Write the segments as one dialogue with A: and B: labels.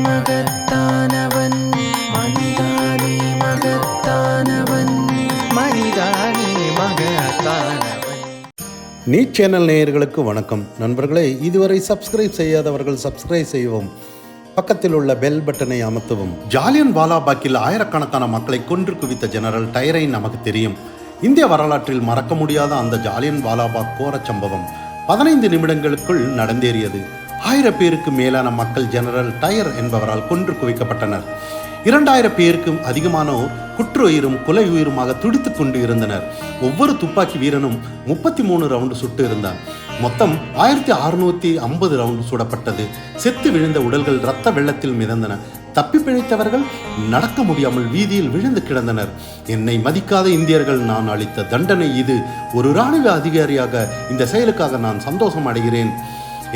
A: மகத்தானவன் மனிதானே மகத்தானவன் மனிதானே மகத்தானவன்.
B: NEET channel நேயர்களுக்கு வணக்கம். நண்பர்களே, இதுவரை சப்ஸ்கிரைப் செய்யாதவர்கள் சப்ஸ்கிரைப் செய்யவும், பக்கத்தில் உள்ள பெல் பட்டனை அமர்த்தவும். ஜாலியன் வாலாபாக்கில் ஆயிரக்கணக்கான மக்களை கொன்று குவித்த ஜெனரல் டயரை நமக்கு தெரியும். இந்திய வரலாற்றில் மறக்க முடியாத அந்த ஜாலியன் வாலாபாக் கோர சம்பவம் 15 நிமிடங்களுக்குள் நடந்தேறியது. 1000 பேருக்கு மேலான மக்கள் ஜெனரல் டயர் என்பவரால் கொன்று குவிக்கப்பட்டனர். 2000 பேருக்கும் அதிகமானோர் குற்றுயிரும் கொலை உயிருமாக துடித்துக் கொண்டு இருந்தனர். ஒவ்வொரு துப்பாக்கி வீரனும் 33 ரவுண்டு சுட்டு இருந்தான். மொத்தம் 1650 ரவுண்டு சுடப்பட்டது. செத்து விழுந்த உடல்கள் இரத்த வெள்ளத்தில் மிதந்தன. தப்பி பிழைத்தவர்கள் நடக்க முடியாமல் வீதியில் விழுந்து கிடந்தனர். என்னை மதிக்காத இந்தியர்கள் நான் அளித்த தண்டனை இது. ஒரு இராணுவ அதிகாரியாக இந்த செயலுக்காக நான் சந்தோஷம் அடைகிறேன்.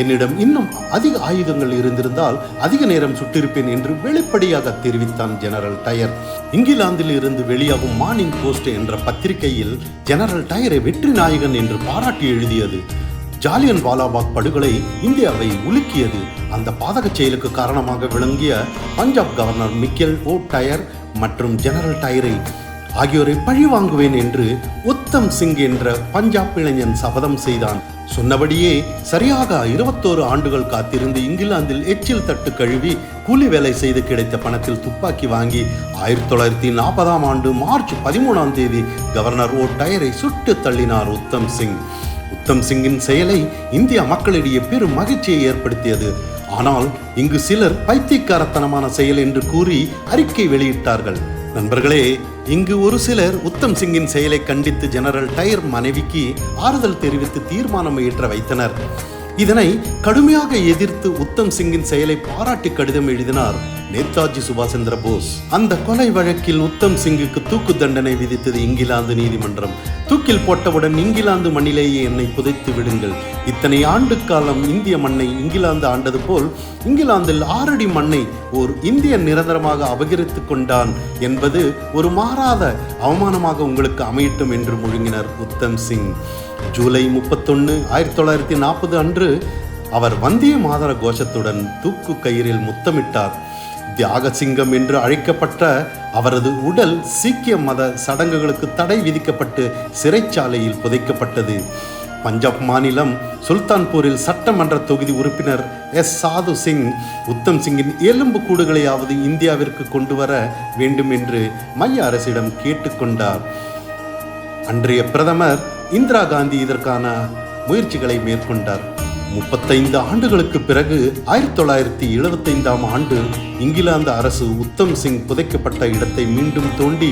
B: என்னிடம் இன்னும் அதிக ஆயுதங்கள் இருந்திருந்தால் அதிக நேரம் சுட்டிருப்பேன் என்று வெளிப்படையாக தெரிவித்தான் ஜெனரல் டயர். இங்கிலாந்தில் இருந்து வெளியாகும் மார்னிங் போஸ்ட் என்ற பத்திரிகையில் ஜெனரல் டயரை வெற்றி நாயகன் என்று பாராட்டி எழுதியது. ஜாலியன் வாலாபாக் படுகொலை இந்தியாவை உலுக்கியது. அந்த பாதக செயலுக்கு காரணமாக விளங்கிய பஞ்சாப் கவர்னர் மிக்கேல் ஓ டயர் மற்றும் ஜெனரல் டயரை ஆகியோரை பழி வாங்குவேன் என்று உத்தம் சிங் என்ற பஞ்சாப் இளைஞன் சபதம் செய்தான். சொன்னபடியே சரியாக 21 ஆண்டுகள் காத்திருந்து இங்கிலாந்தில் எச்சில் தட்டு கழுவி கூலி வேலை செய்து கிடைத்த பணத்தில் துப்பாக்கி வாங்கி 1940ஆம் ஆண்டு மார்ச் 13ஆம் தேதி கவர்னர் ஓ டயரை சுட்டு தள்ளினார் உத்தம் சிங். உத்தம் சிங்கின் செயலை இந்திய மக்களிடையே பெரும் மகிழ்ச்சியை ஏற்படுத்தியது. ஆனால் இங்கு சிலர் பைத்தியக்காரத்தனமான செயல் என்று கூறி அறிக்கை வெளியிட்டார்கள். நண்பர்களே, இங்கு ஒரு சிலர் உத்தம் சிங்கின் செயலை கண்டித்து ஜெனரல் டயர் மனைவிக்கு ஆறுதல் தெரிவித்து தீர்மானம் இயற்ற வைத்தனர். இதனை கடுமையாக எதிர்த்து உத்தம் சிங்கின் செயலை பாராட்டி கடிதம் எழுதினார் நேதாஜி சுபாஷ் சந்திர போஸ். அந்த கொலை வழக்கில் உத்தம் சிங்குக்கு தூக்கு தண்டனை விதித்தது இங்கிலாந்து நீதிமன்றம். தூக்கில் போட்டவுடன் இங்கிலாந்து மண்ணிலேயே என்னை புதைத்து விடுங்கள். இத்தனை ஆண்டு காலம் இந்திய மண்ணை இங்கிலாந்து ஆண்டது போல் இங்கிலாந்தில் 6 அடி மண்ணை ஓர் இந்தியன் நிரந்தரமாக அபகரித்து கொண்டான் என்பது ஒரு மாறாத அவமானமாக உங்களுக்கு அமையட்டும் என்று முழங்கினார் உத்தம் சிங். ஜூலை 31, 1940 அன்று அவர் வந்திய மாதர கோஷத்துடன் தூக்கு கயிறில் முத்தமிட்டார். தியாக சிங்கம் என்று அழைக்கப்பட்ட அவரது உடல் சீக்கிய மத சடங்குகளுக்கு தடை விதிக்கப்பட்டு சிறைச்சாலையில் புதைக்கப்பட்டது. பஞ்சாப் மாநிலம் சுல்தான்பூரில் சட்டமன்ற தொகுதி உறுப்பினர் எஸ் சாது சிங் உத்தம் சிங்கின் எலும்பு கூடுகளையாவது இந்தியாவிற்கு கொண்டு வர வேண்டும் என்று மைய அரசிடம் கேட்டுக்கொண்டார். அன்றைய பிரதமர் இந்திரா காந்தி இதற்கான முயற்சிகளை மேற்கொண்டார். 35 ஆண்டுகளுக்கு பிறகு 1975ஆம் ஆண்டு இங்கிலாந்து அரசு உத்தம் சிங் புதைக்கப்பட்ட இடத்தை மீண்டும் தோண்டி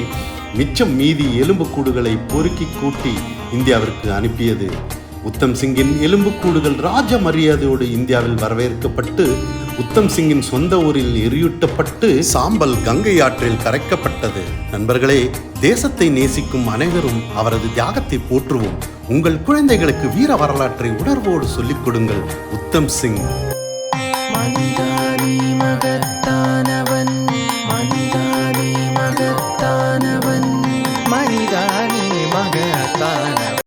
B: மிச்சம் மீதி எலும்புக்கூடுகளை பொறுக்கி கூட்டி இந்தியாவிற்கு அனுப்பியது. உத்தம் சிங்கின் எலும்புக்கூடுகள் ராஜ மரியாதையோடு இந்தியாவில் வரவேற்கப்பட்டு உத்தம் சிங்கின் சொந்த ஊரில் எரியூட்டப்பட்டு சாம்பல் கங்கை ஆற்றில் கரைக்கப்பட்டது. நண்பர்களே, தேசத்தை நேசிக்கும் அனைவரும் அவரது தியாகத்தை போற்றுவோம். உங்கள் குழந்தைகளுக்கு வீர வரலாற்றை உணர்வோடு சொல்லிக் கொடுங்கள். உத்தம் சிங்.